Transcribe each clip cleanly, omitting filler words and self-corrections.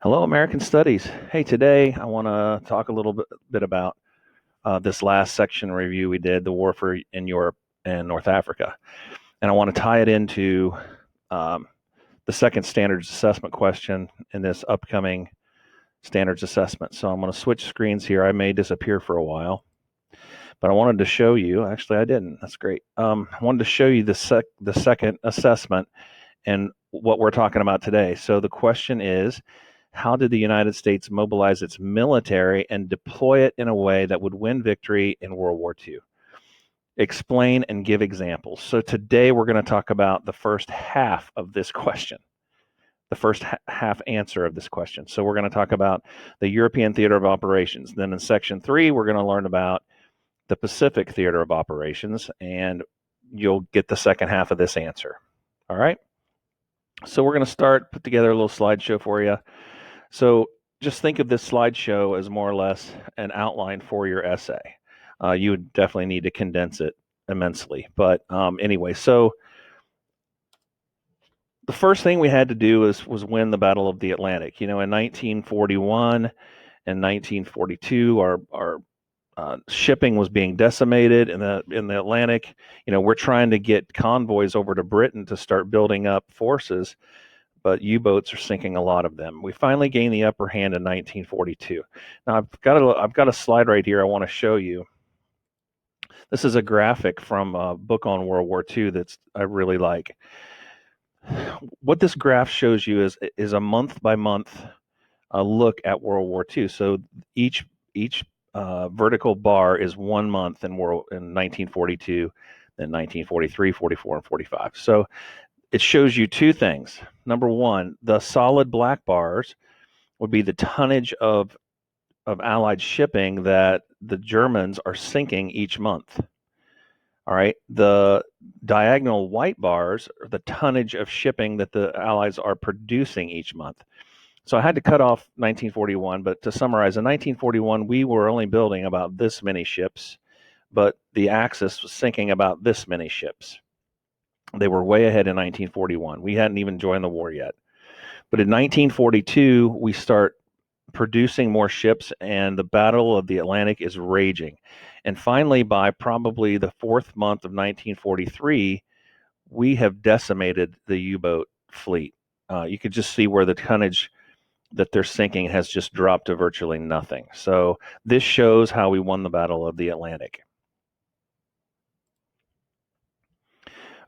Hello, American Studies. Hey, today I want to talk a little bit about this last section review we did, the war in Europe and North Africa. And I want to tie it into um, the second standards assessment question in this upcoming standards assessment. So I'm going to switch screens here. I may disappear for a while, but I wanted to show you, actually I didn't, that's great. I wanted to show you the second assessment and what we're talking about today. So the question is, how did the United States mobilize its military and deploy it in a way that would win victory in World War II? Explain and give examples. So today we're going to talk about the first half of this question, the first half answer of this question. So we're going to talk about the European theater of operations. Then in section 3, we're going to learn about the Pacific theater of operations, and you'll get the second half of this answer. All right? So we're going to put together a little slideshow for you. So just think of this slideshow as more or less an outline for your essay. You would definitely need to condense it immensely. But anyway, so the first thing we had to do was win the Battle of the Atlantic. You know, in 1941 and 1942, our shipping was being decimated in the Atlantic. You know, we're trying to get convoys over to Britain to start building up forces, but U-boats are sinking a lot of them. We finally gained the upper hand in 1942. Now I've got a slide right here I want to show you. This is a graphic from a book on World War II that I really like. What this graph shows you is a month by month look at World War II. So each vertical bar is 1 month in 1942, then 1943, 44, and 45. So it shows you two things. Number one, the solid black bars would be the tonnage of Allied shipping that the Germans are sinking each month. All right. The diagonal white bars are the tonnage of shipping that the Allies are producing each month. So I had to cut off 1941, but to summarize, in 1941, we were only building about this many ships, but the Axis was sinking about this many ships. They were way ahead in 1941. We hadn't even joined the war yet. But in 1942, we start producing more ships, and the Battle of the Atlantic is raging. And finally, by probably the fourth month of 1943, we have decimated the U-boat fleet. You could just see where the tonnage that they're sinking has just dropped to virtually nothing. So this shows how we won the Battle of the Atlantic.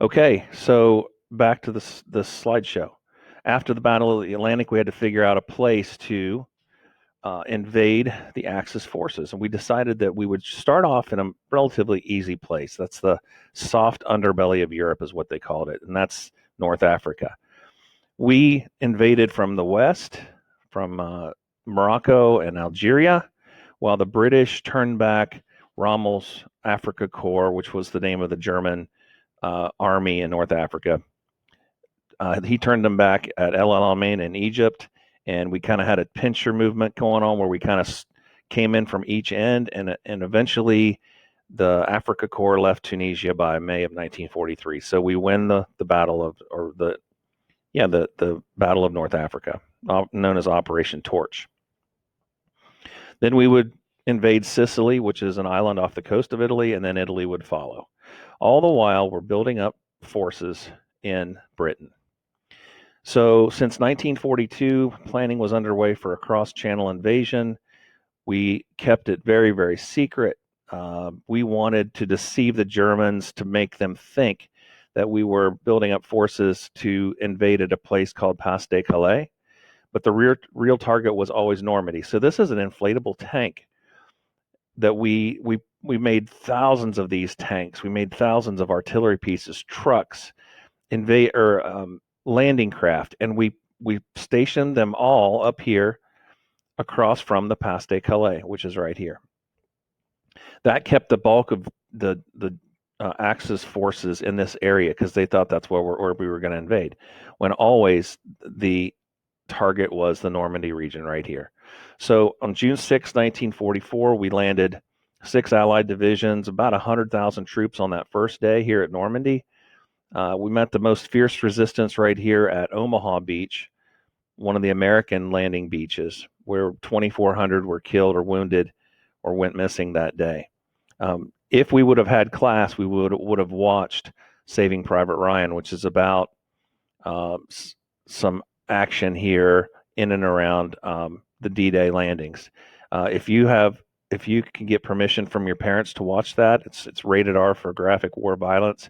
Okay, so back to the slideshow. After the Battle of the Atlantic, we had to figure out a place to invade the Axis forces. And we decided that we would start off in a relatively easy place. That's the soft underbelly of Europe, is what they called it, and that's North Africa. We invaded from the west, from Morocco and Algeria, while the British turned back Rommel's Afrika Korps, which was the name of the German army in North Africa. He turned them back at El Alamein in Egypt, and we kind of had a pincher movement going on where we kind of came in from each end, and eventually the Afrika Korps left Tunisia by May of 1943. So we win the battle of, or the Battle of North Africa, known as Operation Torch. Then we would invade Sicily, which is an island off the coast of Italy, and then Italy would follow. All the while, we're building up forces in Britain. So since 1942, planning was underway for a cross-channel invasion. We kept it very, very secret. We wanted to deceive the Germans to make them think that we were building up forces to invade at a place called Pas de Calais, but the real target was always Normandy. So this is an inflatable tank that we made thousands of these tanks. We made thousands of artillery pieces, trucks, landing craft, and we stationed them all up here across from the Pas de Calais, which is right here. That kept the bulk of the Axis forces in this area because they thought that's where we were going to invade, when always the target was the Normandy region right here. So on June 6, 1944, we landed 6 Allied divisions, about 100,000 troops on that first day here at Normandy. We met the most fierce resistance right here at Omaha Beach, one of the American landing beaches where 2,400 were killed or wounded or went missing that day. If we would have had class, we would have watched Saving Private Ryan, which is about some action here in and around the D-Day landings. If you can get permission from your parents to watch that, it's rated R for graphic war violence.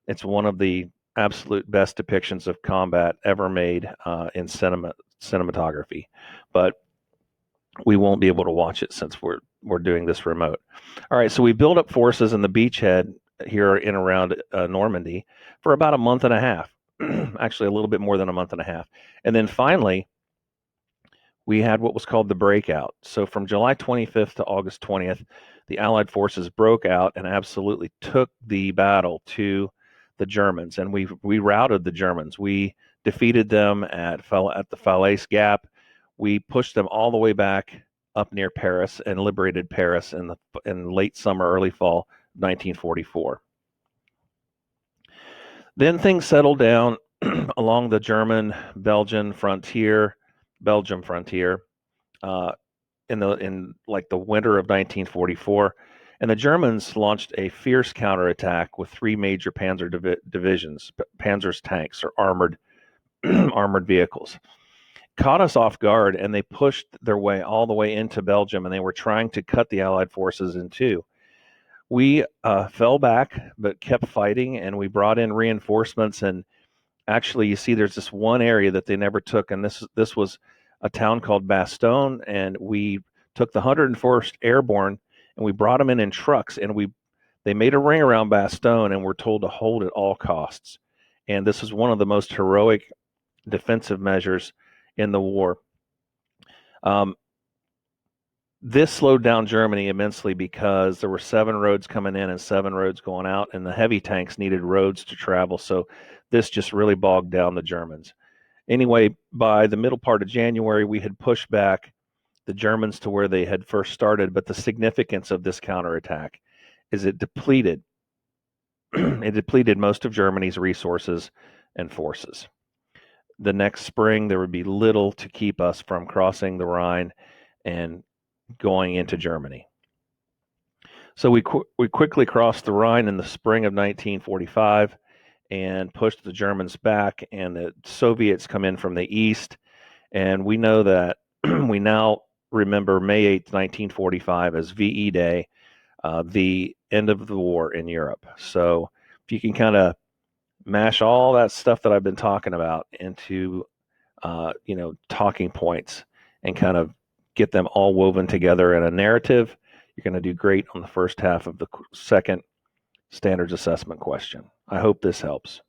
It's one of the absolute best depictions of combat ever made in cinematography. But we won't be able to watch it since we're doing this remote. All right, so we build up forces in the beachhead here in around Normandy for about a month and a half, actually a little bit more than a month and a half. And then finally, we had what was called the breakout. So from July 25th to August 20th, the Allied forces broke out and absolutely took the battle to the Germans, and we routed the Germans. We defeated them at the Falaise Gap. We pushed them all the way back up near Paris and liberated Paris in late summer, early fall 1944. Then things settled down along the German-Belgian frontier, Belgium frontier, in like the winter of 1944, and the Germans launched a fierce counterattack with three major Panzer divisions, Panzer's tanks or armored armored vehicles. Caught us off guard, and they pushed their way all the way into Belgium, and they were trying to cut the Allied forces in two. We fell back, but kept fighting, and we brought in reinforcements. And actually, you see, there's this one area that they never took, and this was a town called Bastogne, and we took the 101st Airborne, and we brought them in trucks, and they made a ring around Bastogne, and we're told to hold at all costs. And this is one of the most heroic defensive measures in the war. This slowed down Germany immensely because there were 7 roads coming in and 7 roads going out, and the heavy tanks needed roads to travel. So this just really bogged down the Germans. Anyway, by the middle part of January, we had pushed back the Germans to where they had first started. But the significance of this counterattack is it depleted most of Germany's resources and forces. The next spring, there would be little to keep us from crossing the Rhine and going into Germany. So we quickly crossed the Rhine in the spring of 1945 and pushed the Germans back, and the Soviets come in from the east. And we know that we now remember May 8th, 1945 as VE Day, the end of the war in Europe. So if you can kind of mash all that stuff that I've been talking about into talking points and kind of get them all woven together in a narrative, you're going to do great on the first half of the second standards assessment question. I hope this helps.